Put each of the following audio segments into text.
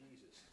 Jesus.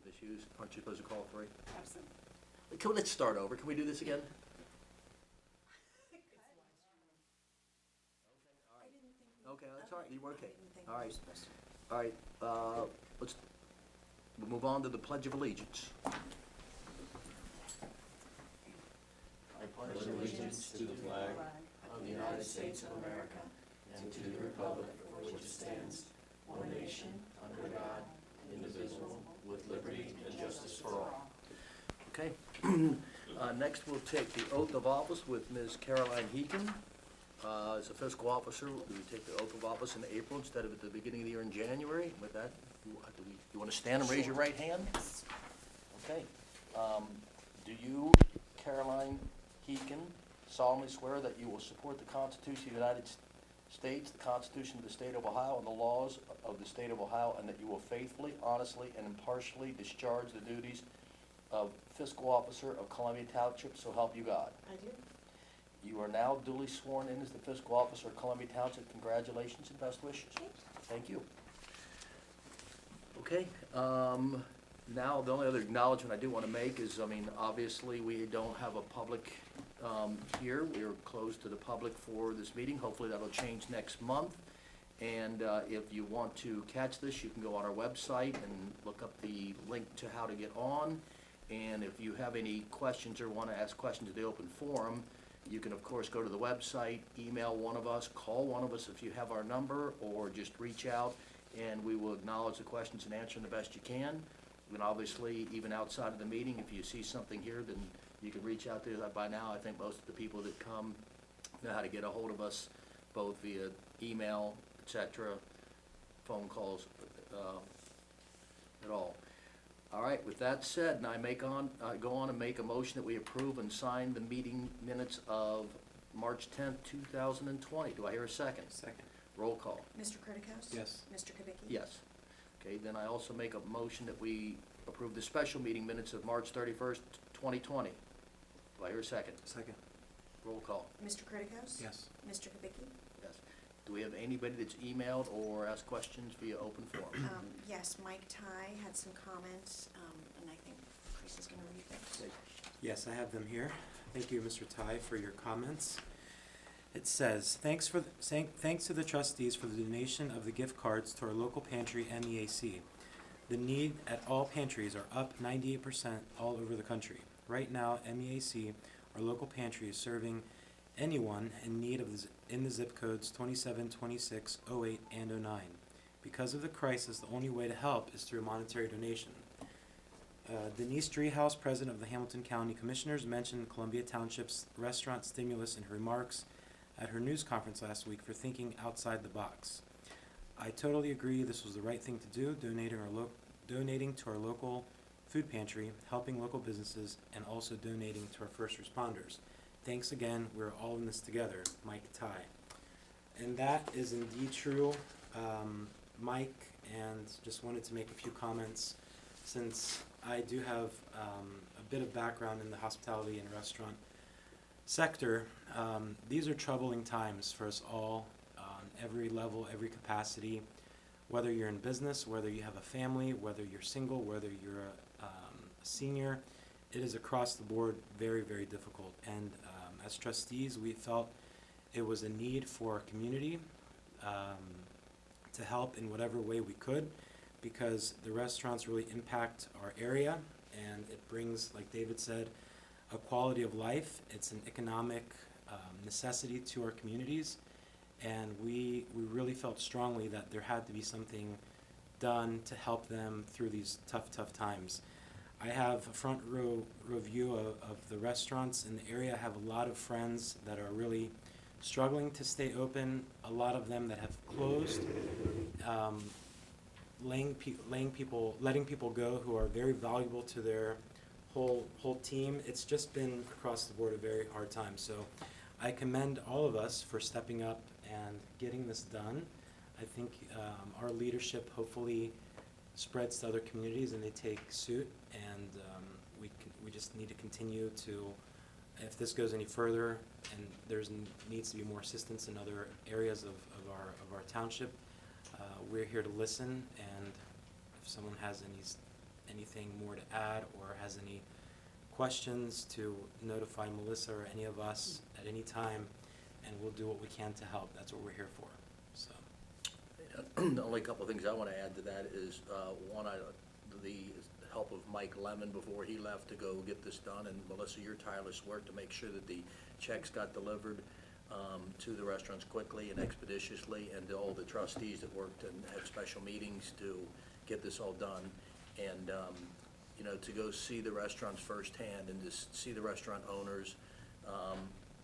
Ms. Hughes, aren't you supposed to call three? Absolutely. Let's start over. Can we do this again? Okay, that's all right. You were okay. All right. All right. We'll move on to the Pledge of Allegiance. I pledge allegiance to the flag of the United States of America and to the republic for which it stands, one nation, under God, indivisible, with liberty and justice for all. Okay. Next, we'll take the oath of office with Ms. Caroline Heaton. As a fiscal officer, we take the oath of office in April instead of at the beginning of the year in January. With that, you want to stand and raise your right hand? Yes. Okay. Do you, Caroline Heaton, solemnly swear that you will support the Constitution of the United States, the Constitution of the State of Ohio, and the laws of the State of Ohio, and that you will faithfully, honestly, and impartially discharge the duties of fiscal officer of Columbia Township, so help you God? I do. You are now duly sworn in as the fiscal officer of Columbia Township. Congratulations and best wishes. Thank you. Okay, now the only other acknowledgement I do want to make is, obviously we don't have a public here. We are closed to the public for this meeting. Hopefully that'll change next month. And if you want to catch this, you can go on our website and look up the link to how to get on. And if you have any questions or want to ask questions of the open forum, you can, of course, go to the website, email one of us, call one of us if you have our number, or just reach out, and we will acknowledge the questions and answer them the best you can. And obviously, even outside of the meeting, if you see something here, then you can reach out to us. By now, I think most of the people that come know how to get a hold of us, both via email, etc., phone calls, at all. All right, with that said, and I go on and make a motion that we approve and sign the meeting minutes of March 10th, 2020. Do I hear a second? Second. Roll call. Mr. Criticus? Yes. Mr. Kubicki? Yes. Okay, then I also make a motion that we approve the special meeting minutes of March 31st, 2020. Do I hear a second? Second. Roll call. Mr. Criticus? Yes. Mr. Kubicki? Yes. Do we have anybody that's emailed or asked questions via open forum? Yes, Mike Ty had some comments, and I think Chris is going to read those. Yes, I have them here. Thank you, Mr. Ty, for your comments. It says, thanks to the trustees for the donation of the gift cards to our local pantry MEAC. The need at all pantries are up 98% all over the country. Right now, MEAC, our local pantry, is serving anyone in need of in the zip codes 27, 26, 08, and 09. Because of the crisis, the only way to help is through a monetary donation. Denise Driehaus, president of the Hamilton County Commissioners, mentioned Columbia Township's restaurant stimulus in her remarks at her news conference last week for thinking outside the box. I totally agree this was the right thing to do, donating to our local food pantry, helping local businesses, and also donating to our first responders. Thanks again. We're all in this together. Mike Ty. And that is indeed true, Mike, and just wanted to make a few comments since I do have a bit of background in the hospitality and restaurant sector. These are troubling times for us all on every level, every capacity, whether you're in business, whether you have a family, whether you're single, whether you're a senior. It is across the board very, very difficult. And as trustees, we felt it was a need for our community to help in whatever way we could, because the restaurants really impact our area, and it brings, like David said, a quality of life. It's an economic necessity to our communities, and we really felt strongly that there had to be something done to help them through these tough times. I have a front row view of the restaurants in the area. I have a lot of friends that are really struggling to stay open, a lot of them that have closed, letting people go who are very valuable to their whole team. It's just been across the board a very hard time. So I commend all of us for stepping up and getting this done. I think our leadership hopefully spreads to other communities and they take suit, and we just need to continue to, if this goes any further and needs to be more assistance in other areas of our township, we're here to listen, and if someone has anything more to add or has any questions, to notify Melissa or any of us at any time, and we'll do what we can to help. That's what we're here for. So. The only couple of things I want to add to that is, one, the help of Mike Lemon before he left to go get this done, and Melissa, your tireless work to make sure that the checks got delivered to the restaurants quickly and expeditiously, and to all the trustees that worked and had special meetings to get this all done. And you know, to go see the restaurants firsthand and just see the restaurant owners.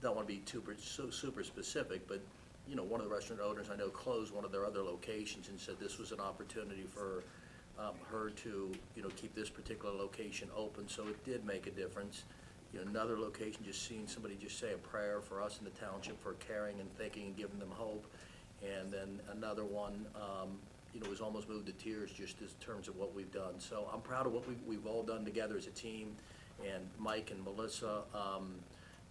Don't want to be super specific, but you know, one of the restaurant owners I know closed one of their other locations and said this was an opportunity for her to, you know, keep this particular location open. So it did make a difference. You know, another location, just seeing somebody just say a prayer for us in the township for caring and thinking and giving them hope. And then another one, you know, was almost moved to tears just in terms of what we've done. So I'm proud of what we've all done together as a team, and Mike and Melissa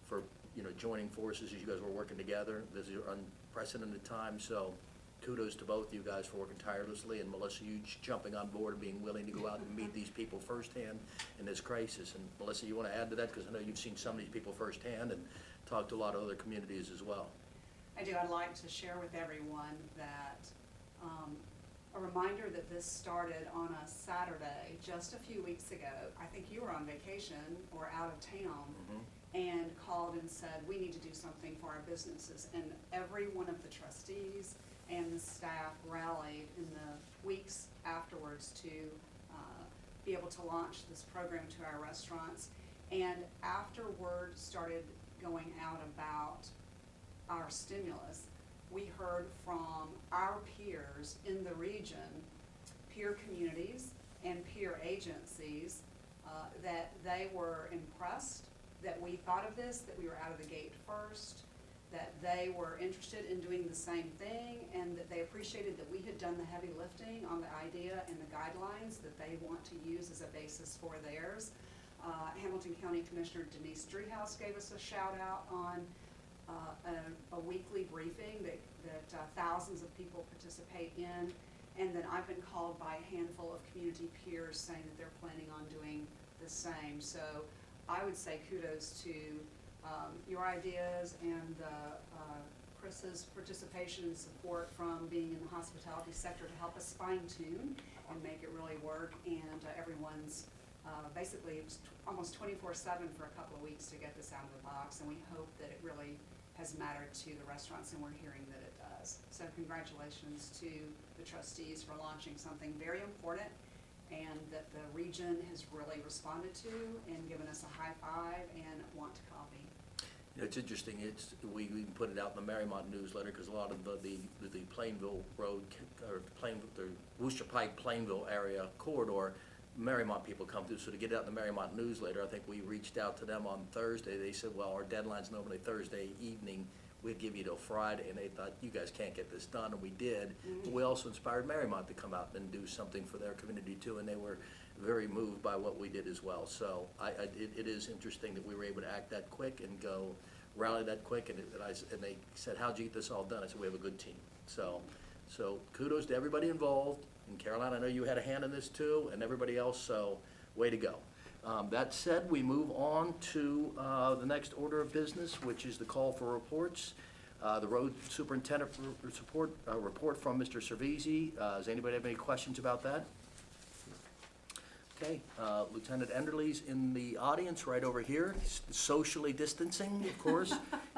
for, you know, joining forces as you guys were working together. This is an unprecedented time, so kudos to both of you guys for working tirelessly, and Melissa, you jumping on board and being willing to go out and meet these people firsthand in this crisis. And Melissa, you want to add to that, because I know you've seen some of these people firsthand and talked to a lot of other communities as well. I do. I'd like to share with everyone that a reminder that this started on a Saturday just a few weeks ago. I think you were on vacation or out of town, and called and said, we need to do something for our businesses. And every one of the trustees and the staff rallied in the weeks afterwards to be able to launch this program to our restaurants. And after word started going out about our stimulus, we heard from our peers in the region, peer communities and peer agencies, that they were impressed that we thought of this, that we were out of the gate first, that they were interested in doing the same thing, and that they appreciated that we had done the heavy lifting on the idea and the guidelines that they want to use as a basis for theirs. Hamilton County Commissioner Denise Driehaus gave us a shout out on a weekly briefing that thousands of people participate in, and then I've been called by a handful of community peers saying that they're planning on doing the same. So I would say kudos to your ideas and Chris's participation and support from being in the hospitality sector to help us fine-tune and make it really work, and everyone's basically it was almost 24/7 for a couple of weeks to get this out of the box, and we hope that it really has mattered to the restaurants, and we're hearing that it does. So congratulations to the trustees for launching something very important, and that the region has really responded to and given us a high five and want to copy. You know, it's interesting. We even put it out in the Marymount newsletter, because a lot of the Plainville Road, or the Worcester Pike Plainville area corridor, Marymount people come through, so to get it out in the Marymount newsletter, I think we reached out to them on Thursday. They said, well, our deadline's normally Thursday evening, we'd give you till Friday, and they thought, you guys can't get this done, and we did. But we also inspired Marymount to come out and do something for their community too, and they were very moved by what we did as well. So it is interesting that we were able to act that quick and go rally that quick, and they said, how'd you get this all done? I said, we have a good team. So kudos to everybody involved. And Caroline, I know you had a hand in this too, and everybody else, so way to go. That said, we move on to the next order of business, which is the call for reports. The road superintendent report from Mr. Cervisi. Does anybody have any questions about that? Okay, Lieutenant Enderle's in the audience right over here, socially distancing, of course.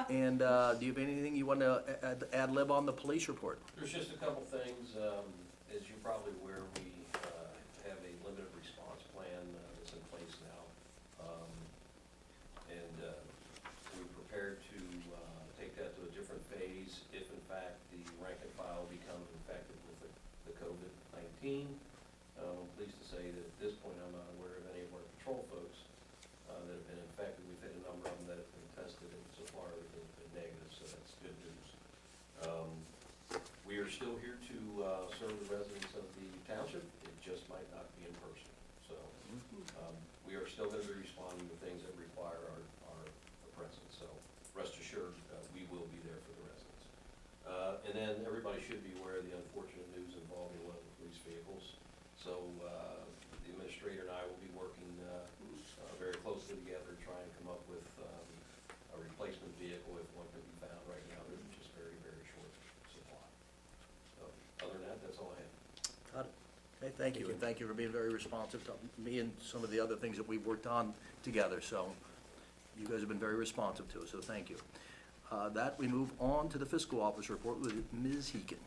And do you have anything you want to ad lib on the police report? There's just a couple things. As you're probably aware, we have a limited response plan that's in place now. We're prepared to take that to a different phase if in fact the rank and file becomes infected with the COVID-19. I'm pleased to say that at this point I'm not aware of any of our patrol folks that have been infected. We've had a number of them that have been tested, and so far everything's been negative, so that's good news. We are still here to serve the residents of the township. It just might not be in person. So we are still going to be responding to things that require our presence. So rest assured, we will be there for the residents. And then everybody should be aware of the unfortunate news involving one of the police vehicles. So the administrator and I will be working very closely together, trying to come up with a replacement vehicle if one can be found. Right now, there's just very, very short supply. So other than that, that's all I have. Got it. Okay, thank you, and thank you for being very responsive to me and some of the other things that we've worked on together. So you guys have been very responsive to us, so thank you. That we move on to the fiscal office report with Ms. Heekin.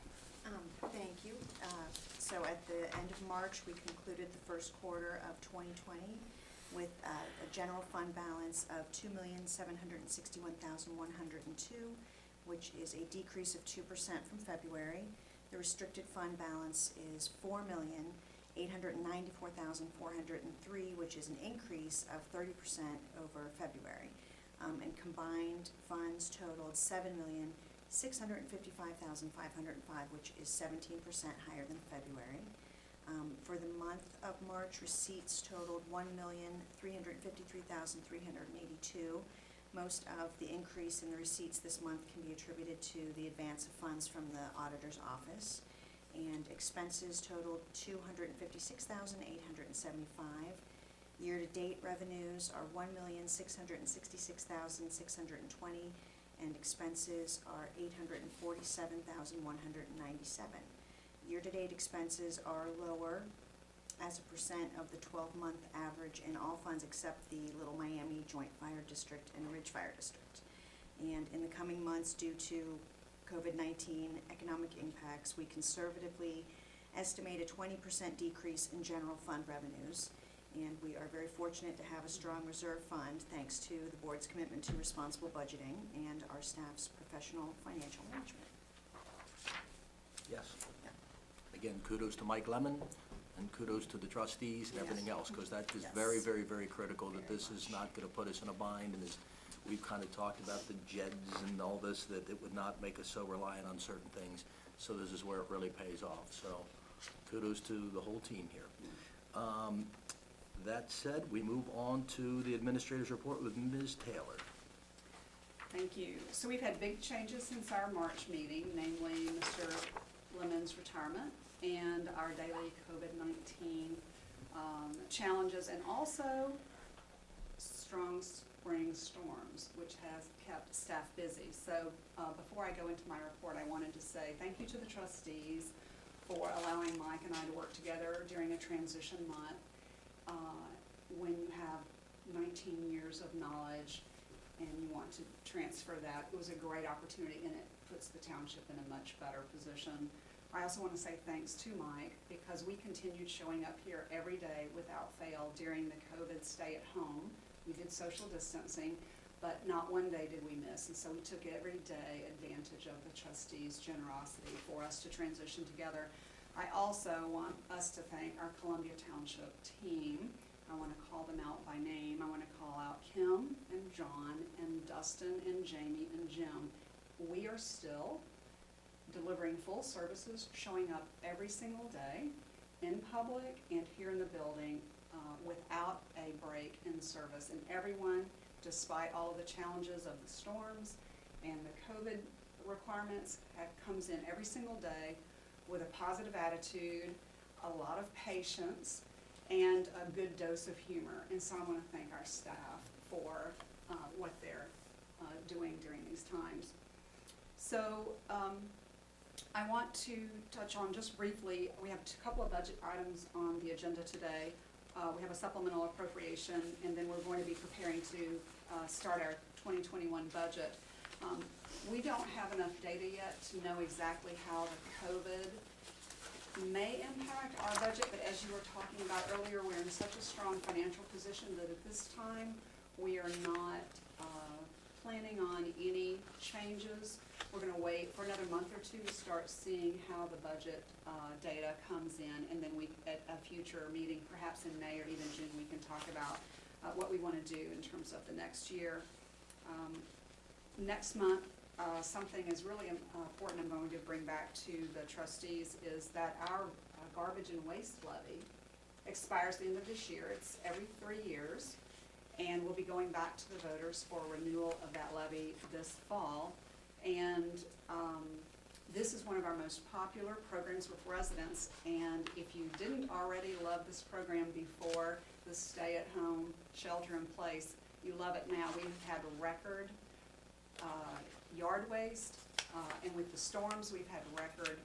Thank you. So at the end of March, we concluded the first quarter of 2020 with a general fund balance of $2,761,102, which is a decrease of 2% from February. The restricted fund balance is $4,894,403, which is an increase of 30% over February. And combined funds totaled $7,655,505, which is 17% higher than February. For the month of March, receipts totaled $1,353,382. Most of the increase in the receipts this month can be attributed to the advance of funds from the auditor's office. And expenses totaled $256,875. Year-to-date revenues are $1,666,620, and expenses are $847,197. Year-to-date expenses are lower as a percent of the 12-month average in all funds except the Little Miami Joint Fire District and Ridge Fire District. And in the coming months, due to COVID-19 economic impacts, we conservatively estimate a 20% decrease in general fund revenues. And we are very fortunate to have a strong reserve fund thanks to the board's commitment to responsible budgeting and our staff's professional financial management. Yes. Yeah. Again, kudos to Mike Lemon, and kudos to the trustees and everything else, because that is very, very, very critical that this is not going to put us in a bind. And as we've kind of talked about the JEDs and all this, that it would not make us so reliant on certain things. So this is where it really pays off. So kudos to the whole team here. That said, we move on to the administrator's report with Ms. Taylor. Thank you. So we've had big changes since our March meeting, namely Mr. Lemon's retirement and our daily COVID-19 challenges, and also strong spring storms, which has kept staff busy. So before I go into my report, I wanted to say thank you to the trustees for allowing Mike and I to work together during a transition month. When you have 19 years of knowledge and you want to transfer that, it was a great opportunity, and it puts the township in a much better position. I also want to say thanks to Mike, because we continued showing up here every day without fail during the COVID stay at home. We did social distancing, but not one day did we miss, and so we took every day advantage of the trustees' generosity for us to transition together. I also want us to thank our Columbia Township team. I want to call them out by name. I want to call out Kim and John and Dustin and Jamie and Jim. We are still delivering full services, showing up every single day in public and here in the building without a break in service. And everyone, despite all of the challenges of the storms and the COVID requirements, comes in every single day with a positive attitude, a lot of patience, and a good dose of humor. And so I want to thank our staff for what they're doing during these times. So I want to touch on just briefly, we have a couple of budget items on the agenda today. We have a supplemental appropriation, and then we're going to be preparing to start our 2021 budget. We don't have enough data yet to know exactly how the COVID may impact our budget, but as you were talking about earlier, we're in such a strong financial position that at this time, we are not planning on any changes. We're going to wait for another month or two to start seeing how the budget data comes in, and then we, at a future meeting, perhaps in May or even June, we can talk about what we want to do in terms of the next year. Next month, something is really important I'm going to bring back to the trustees is that our garbage and waste levy expires at the end of this year. It's every 3 years, and we'll be going back to the voters for renewal of that levy this fall. And this is one of our most popular programs with residents, and if you didn't already love this program before the stay-at-home shelter-in-place, you love it now. We've had record yard waste, and with the storms, we've had record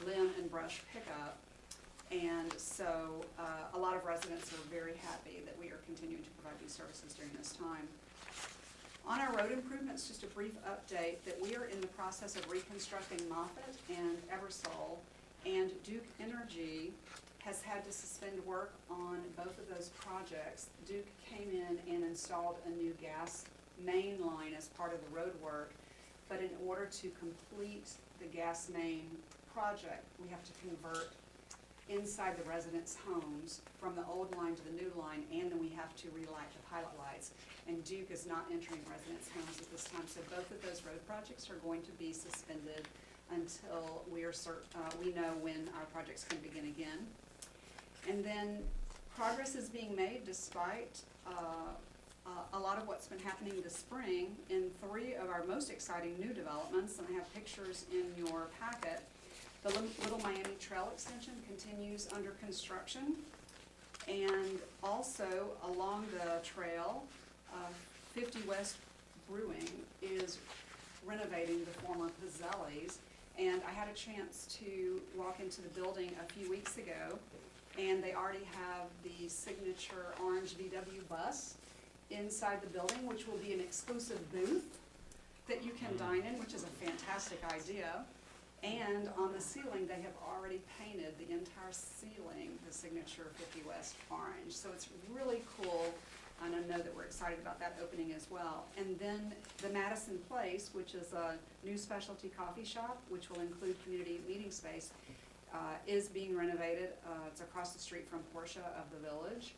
limb and brush pickup. And so a lot of residents are very happy that we are continuing to provide these services during this time. On our road improvements, just a brief update that we are in the process of reconstructing Moffett and Eversole, and Duke Energy has had to suspend work on both of those projects. Duke came in and installed a new gas main line as part of the road work, but in order to complete the gas main project, we have to convert inside the residents' homes from the old line to the new line, and then we have to relight the pilot lights. And Duke is not entering residents' homes at this time, so both of those road projects are going to be suspended until we know when our projects can begin again. And then progress is being made despite a lot of what's been happening this spring in 3 of our most exciting new developments, and I have pictures in your packet. The Little Miami Trail Extension continues under construction, and also along the trail, 50 West Brewing is renovating the former Pizzelli's, and I had a chance to walk into the building a few weeks ago, and they already have the signature orange VW bus inside the building, which will be an exclusive booth that you can dine in, which is a fantastic idea. And on the ceiling, they have already painted the entire ceiling the signature 50 West orange. So it's really cool, and I know that we're excited about that opening as well. And then the Madison Place, which is a new specialty coffee shop, which will include community meeting space, is being renovated. It's across the street from Portia of the Village.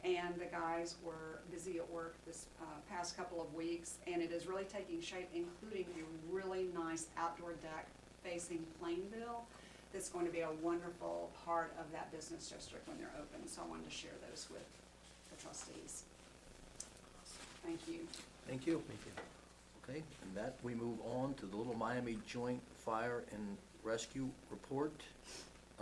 And the guys were busy at work this past couple of weeks, and it is really taking shape, including a really nice outdoor deck facing Plainville that's going to be a wonderful part of that business district when they're open. So I wanted to share those with the trustees. Thank you. Thank you. Thank you. Okay, and that we move on to the Little Miami Joint Fire and Rescue Report.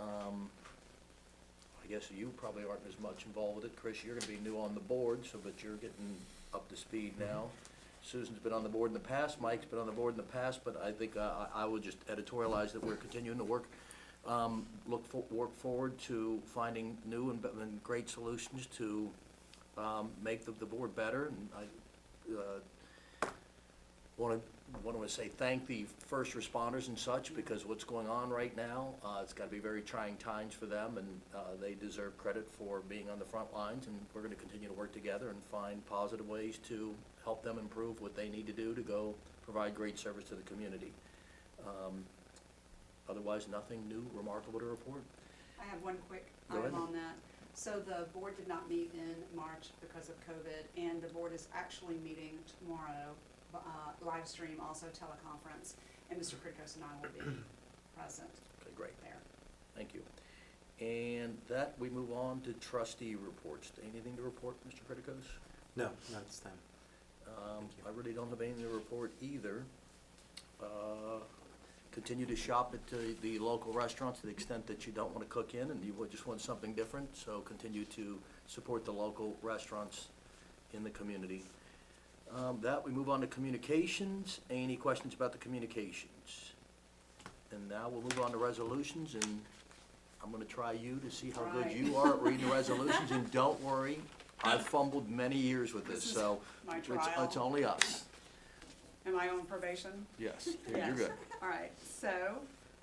I guess you probably aren't as much involved with it. Chris, you're gonna be new on the board, but you're getting up to speed now. Susan's been on the board in the past, Mike's been on the board in the past, but I think I would just editorialize that we're continuing to work forward to finding new and great solutions to make the board better. And I want to say thank the first responders and such, because what's going on right now, it's got to be very trying times for them, and they deserve credit for being on the front lines, and we're going to continue to work together and find positive ways to help them improve what they need to do to go provide great service to the community. Otherwise, nothing new, remarkable to report. I have one quick Go item ahead. on that. So the board did not meet in March because of COVID, and the board is actually meeting tomorrow, live stream, also teleconference, and Mr. Krikos and I will be present Okay, great. there. Thank you. And that, we move on to trustee reports. Anything to report, Mr. Criticos? No, not this time. Thank you. I really don't have anything to report either. Continue to shop at the local restaurants to the extent that you don't want to cook in and you just want something different. So continue to support the local restaurants in the community. That, we move on to communications. Any questions about the communications? And now we'll move on to resolutions, and I'm gonna try you to see how good Right. you are at reading the resolutions, and don't worry, I've fumbled many years with this, This is so my it's trial. only us. Am I on probation? Yes, you're Yes. good. All right, so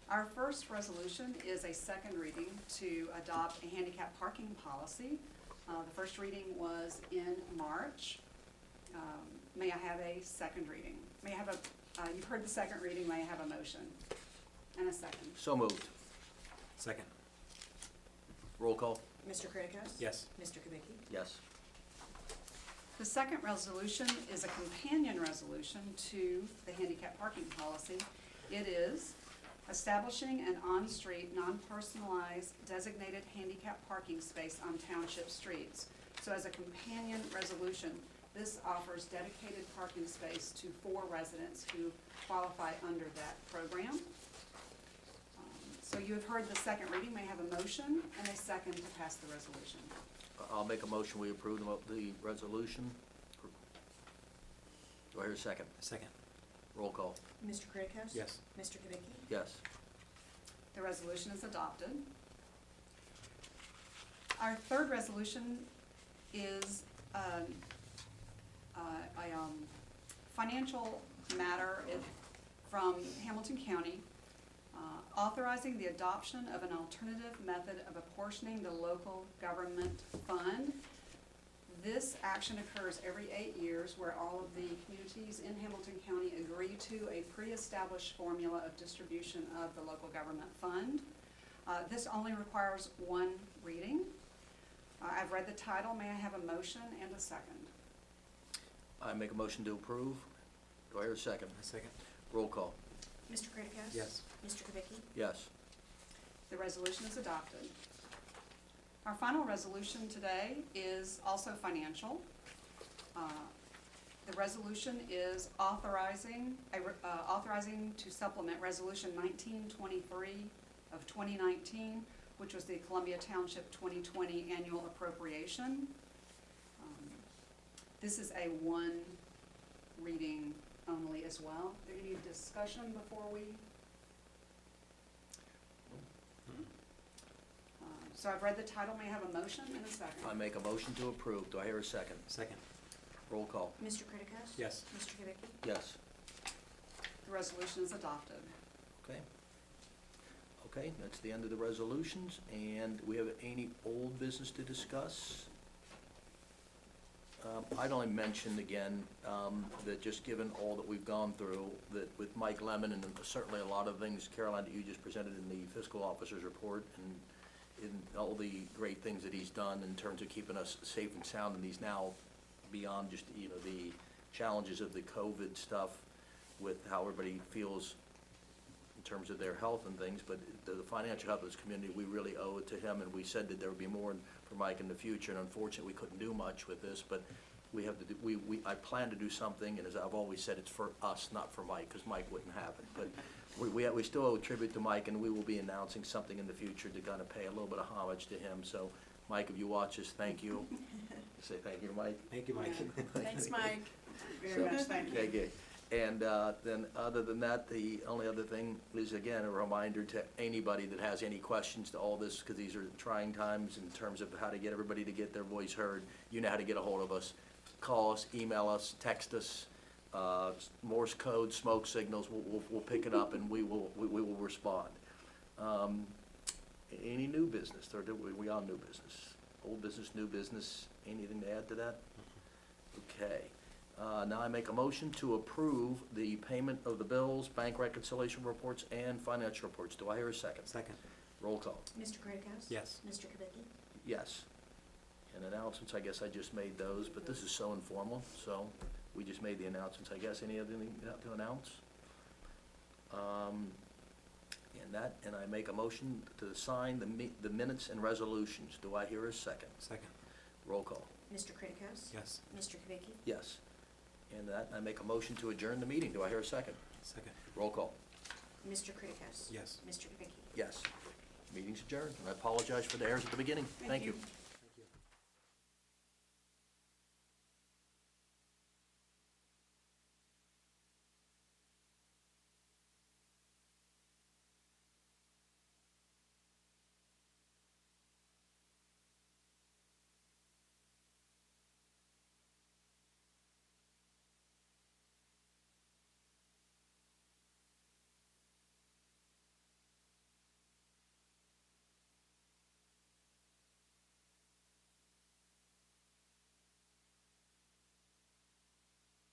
our first resolution is a second reading to adopt a handicap parking policy. The first reading was in March. May I have a second reading? May I have you've heard the second reading, may I have a motion? And a second. So moved. Second. Roll call? Mr. Criticos? Yes. Mr. Kubicki? Yes. The second resolution is a companion resolution to the handicap parking policy. It is establishing an on-street, non-personalized designated handicap parking space on township streets. So as a companion resolution, this offers dedicated parking space to 4 residents who qualify under that program. So you have heard the second reading. May I have a motion and a second to pass the resolution? I'll make a motion, we approve the resolution. Do I hear a second? Second. Roll call? Mr. Criticos? Yes. Mr. Kubicki? Yes. The resolution is adopted. Our third resolution is a financial matter from Hamilton County, authorizing the adoption of an alternative method of apportioning the local government fund. This action occurs every 8 years, where all of the communities in Hamilton County agree to a pre-established formula of distribution of the local government fund. This only requires 1 reading. I've read the title. May I have a motion and a second? I make a motion to approve. Do I hear a second? A second. Roll call? Mr. Criticos? Yes. Mr. Kubicki? Yes. The resolution is adopted. Our final resolution today is also financial. The resolution is authorizing to supplement Resolution 1923 of 2019, which was the Columbia Township 2020 annual appropriation. This is a 1 reading only as well. Is there any discussion before we? So I've read the title. May I have a motion and a second? I make a motion to approve. Do I hear a second? Second. Roll call? Mr. Criticos? Yes. Mr. Kubicki? Yes. The resolution is adopted. Okay. Okay, that's the end of the resolutions, and we have any old business to discuss? I'd only mention again, that just given all that we've gone through, that with Mike Lemon and certainly a lot of things, Caroline, that you just presented in the fiscal officer's report, and in all the great things that he's done in terms of keeping us safe and sound, and he's now beyond just, the challenges of the COVID stuff with how everybody feels in terms of their health and things, but the financial health of this community, we really owe it to him, and we said that there would be more for Mike in the future, and unfortunately, we couldn't do much with this, but we have to do, I plan to do something, and as I've always said, it's for us, not for Mike, because Mike wouldn't have it, but we still owe a tribute to Mike, and we will be announcing something in the future to kind of pay a little bit of homage to him, so, Mike, if you watch this, thank you. Say thank you to Mike. Thank you, Mike. Thanks, Mike. Very much, thank you. Okay, good. And then, other than that, the only other thing is, again, a reminder to anybody that has any questions to all this, because these are trying times in terms of how to get everybody to get their voice heard. You know how to get a hold of us. Call us, email us, text us, Morse code, smoke signals, we'll pick it up and we will respond. Any new business, or are we on new business? Old business, new business, anything to add to that? Okay. Now I make a motion to approve the payment of the bills, bank reconciliation reports, and financial reports. Do I hear a second? Second. Roll call. Mr. Criticos? Yes. Mr. Kubicki? Yes. And announcements, I guess I just made those, but this is so informal, so we just made the announcements, I guess. Any other thing to announce? And I make a motion to sign the minutes and resolutions. Do I hear a second? Second. Roll call. Mr. Criticos? Yes. Mr. Kubicki? Yes. And that, I make a motion to adjourn the meeting. Do I hear a second? Second. Roll call. Mr. Criticos? Yes. Mr. Kubicki? Yes. Meeting's adjourned. And I apologize for the errors at the beginning. Thank you.